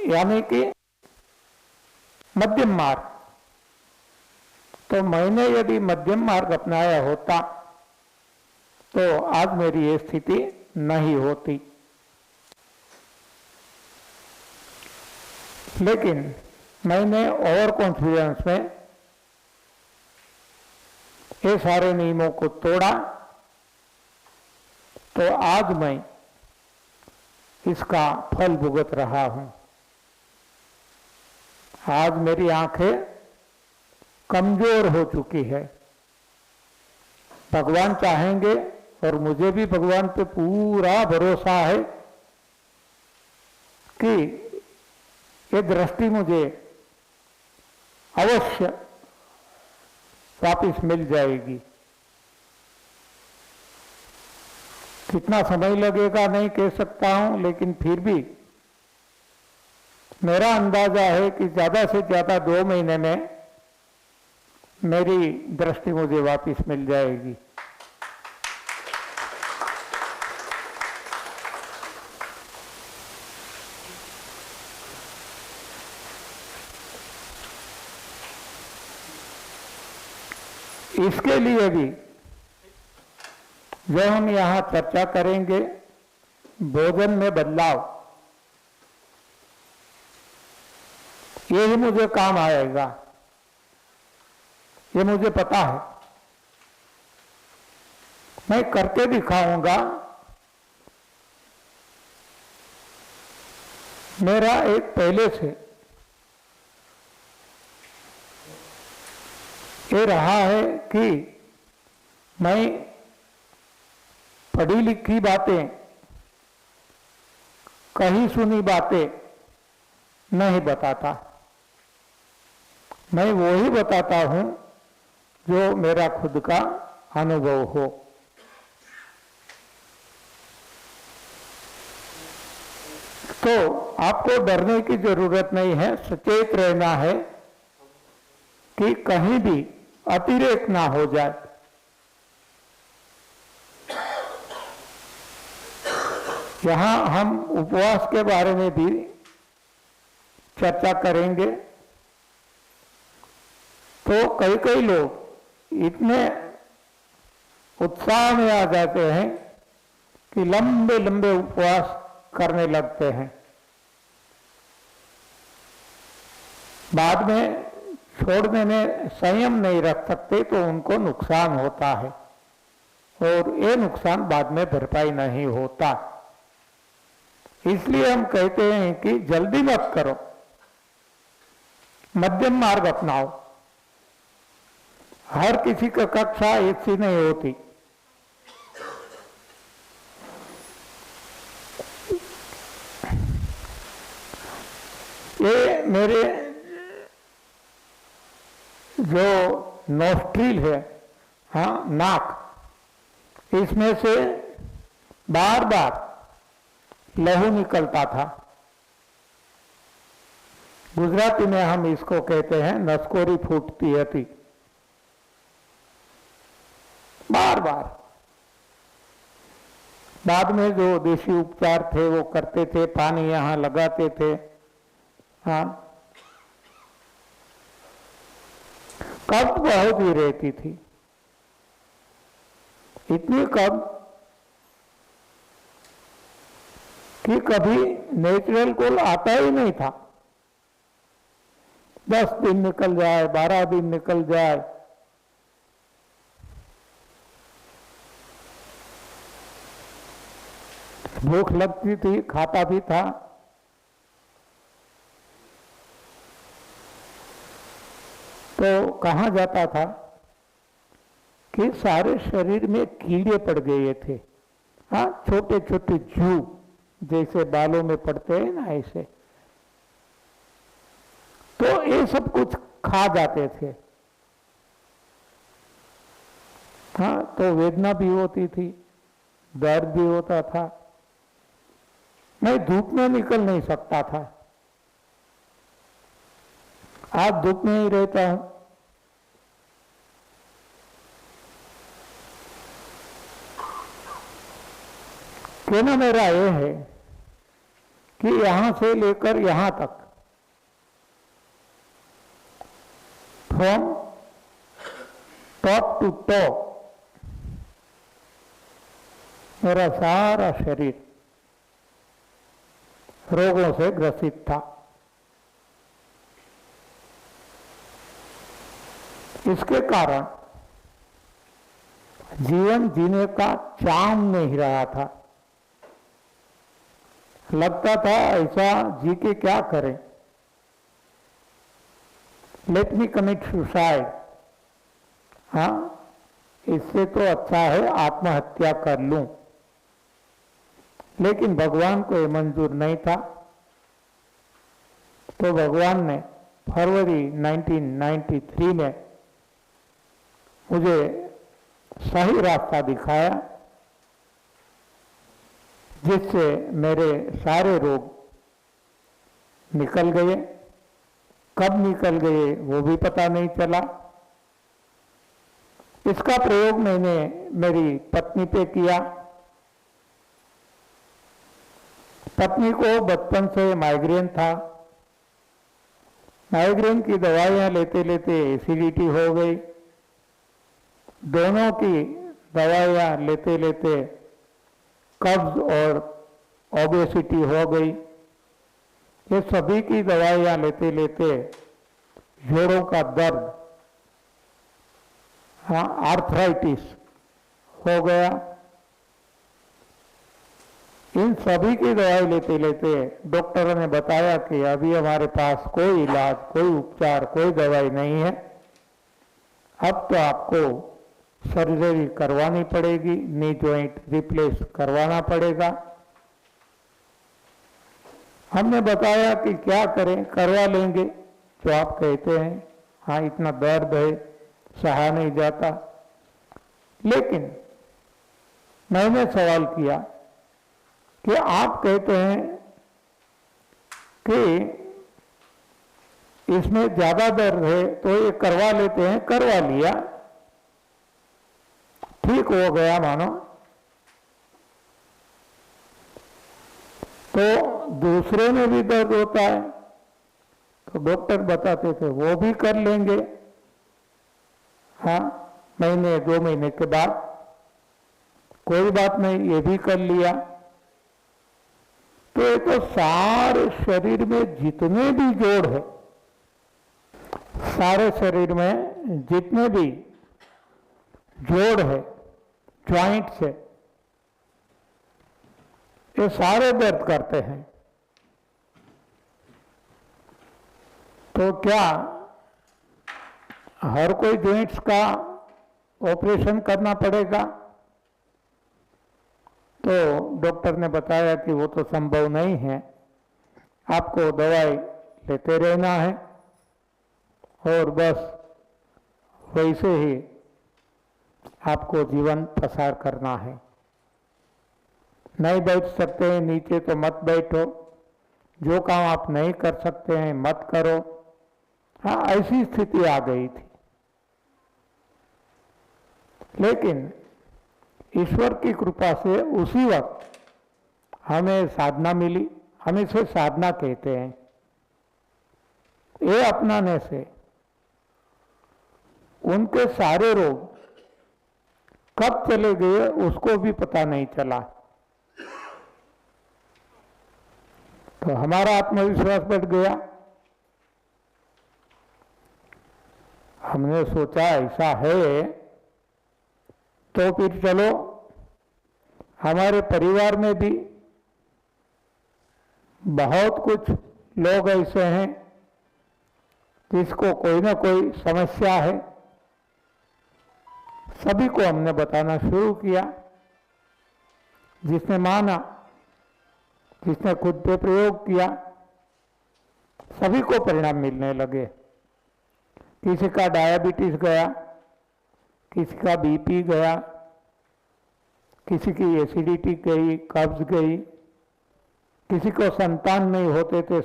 यानी कि मध्यम मार्ग। तो मैंने यदि मध्यम मार्ग अपनाया होता तो आज मेरी ये स्थिति नहीं होती। लेकिन मैंने ओवर कॉन्फिडेंस में ये सारे नियमों को तोड़ा, तो आज मैं इसका फल भुगत रहा हूं। आज मेरी आंखें कमजोर हो चुकी है। भगवान चाहेंगे, और मुझे भी भगवान पे पूरा भरोसा है कि ये दृष्टि मुझे अवश्य वापिस मिल जाएगी। कितना समय लगेगा नहीं कह सकता हूं, लेकिन फिर भी मेरा अंदाजा है कि ज्यादा से ज्यादा 2 महीने में मेरी दृष्टि मुझे वापिस मिल जाएगी। इसके लिए भी जो हम यहां चर्चा करेंगे, भोजन में बदलाव, ये ही मुझे काम आएगा, ये मुझे पता है। मैं करके दिखाऊंगा। मेरा एक पहले से ये रहा है कि मैं पढ़ी लिखी बातें, कही सुनी बातें नहीं बताता। मैं वो ही बताता हूं जो मेरा खुद का अनुभव हो। तो आपको डरने की जरूरत नहीं है, सचेत रहना है कि कहीं भी अतिरेक ना हो जाए। यहां हम उपवास के बारे में भी चर्चा करेंगे। तो कई कई लोग इतने उत्साह में आ जाते हैं कि लंबे लंबे उपवास करने लगते हैं। बाद में छोड़ने में संयम नहीं रख सकते तो उनको नुकसान होता है, और ये नुकसान बाद में भरपाई नहीं होता। इसलिए हम कहते हैं कि जल्दी मत करो, मध्यम मार्ग अपनाओ। हर किसी का कक्षा एक सी नहीं होती। ये मेरे जो नोस्ट्रिल है, हाँ नाक, इसमें से बार बार लहू निकलता था। गुजराती में हम इसको कहते हैं नसकोरी फूटती थी, बार बार। बाद में जो देसी उपचार थे वो करते थे, पानी यहां लगाते थे। हाँ, कब्ज बहुत ही रहती थी, इतनी कब्ज कि कभी नेचुरल कोल आता ही नहीं था। 10 दिन निकल जाए, 12 दिन निकल जाए, भूख लगती थी, खाता भी था। तो कहाँ जाता था कि सारे शरीर में कीड़े पड़ गए थे। हाँ, छोटे छोटे जू जैसे बालों में पड़ते हैं ना, ऐसे। तो ये सब कुछ खा जाते थे। हाँ, तो वेदना भी होती थी, दर्द भी होता था। मैं धूप में निकल नहीं सकता था। आज धूप में ही रहता हूं। कहना मेरा ये है कि यहां से लेकर यहां तक, फ्रॉम टॉप टू टॉप, मेरा सारा शरीर रोगों से ग्रसित था। इसके कारण जीवन जीने का चाम नहीं रहा था। लगता था ऐसा जी के क्या करें, लेट मी कमिट सुसाइड, हाँ इससे तो अच्छा है आत्महत्या कर लूं। लेकिन भगवान को ये मंजूर नहीं था। तो भगवान ने फरवरी 1993 में मुझे सही रास्ता दिखाया, जिससे मेरे सारे रोग निकल गए। कब निकल गए वो भी पता नहीं चला। इसका प्रयोग मैंने मेरी पत्नी पे किया। पत्नी को बचपन से माइग्रेन था। माइग्रेन की दवाइयां लेते लेते एसिडिटी हो गई। दोनों की दवाइयां लेते लेते कब्ज और ओबेसिटी हो गई। ये सभी की दवाइयां लेते लेते जोड़ों का दर्द, हाँ आर्थराइटिस हो गया। इन सभी की दवाई लेते लेते डॉक्टरों ने बताया कि अभी हमारे पास कोई इलाज, कोई उपचार, कोई दवाई नहीं है। अब तो आपको सर्जरी करवानी पड़ेगी, नी जॉइंट रिप्लेस करवाना पड़ेगा। हमने बताया कि क्या करें, करवा लेंगे जो आप कहते हैं। हाँ इतना दर्द है, सहा नहीं जाता। लेकिन मैंने सवाल किया कि आप कहते हैं कि इसमें ज्यादा दर्द है तो ये करवा लेते हैं। करवा लिया, ठीक हो गया मानो। तो दूसरे में भी दर्द होता है तो डॉक्टर बताते थे वो भी कर लेंगे, हाँ महीने 2 महीने के बाद। कोई बात नहीं, ये भी कर लिया। तो ये तो सारे शरीर में जितने भी जोड़ है, सारे शरीर में जितने भी जोड़ है, जॉइंट्स है, ये सारे दर्द करते हैं। तो क्या हर कोई जॉइंट्स का ऑपरेशन करना पड़ेगा? तो डॉक्टर ने बताया कि वो तो संभव नहीं है। आपको दवाई लेते रहना है और बस वैसे ही आपको जीवन प्रसार करना है। नहीं बैठ सकते हैं नीचे तो मत बैठो, जो काम आप नहीं कर सकते हैं मत करो। हाँ ऐसी स्थिति आ गई थी। लेकिन ईश्वर की कृपा से उसी वक्त हमें साधना मिली। हम इसे साधना कहते हैं। ये अपनाने से उनके सारे रोग कब चले गए उसको भी पता नहीं चला। तो हमारा आत्मविश्वास बढ़ गया। हमने सोचा ऐसा है तो फिर चलो हमारे परिवार में भी बहुत कुछ लोग ऐसे हैं जिसको कोई ना कोई समस्या है। सभी को हमने बताना शुरू किया। जिसने माना, जिसने खुद पे प्रयोग किया, सभी को परिणाम मिलने लगे। किसी का डायबिटीज गया, किसी का बीपी गया, किसी की एसिडिटी गई, कब्ज गई, किसी को संतान नहीं होते थे,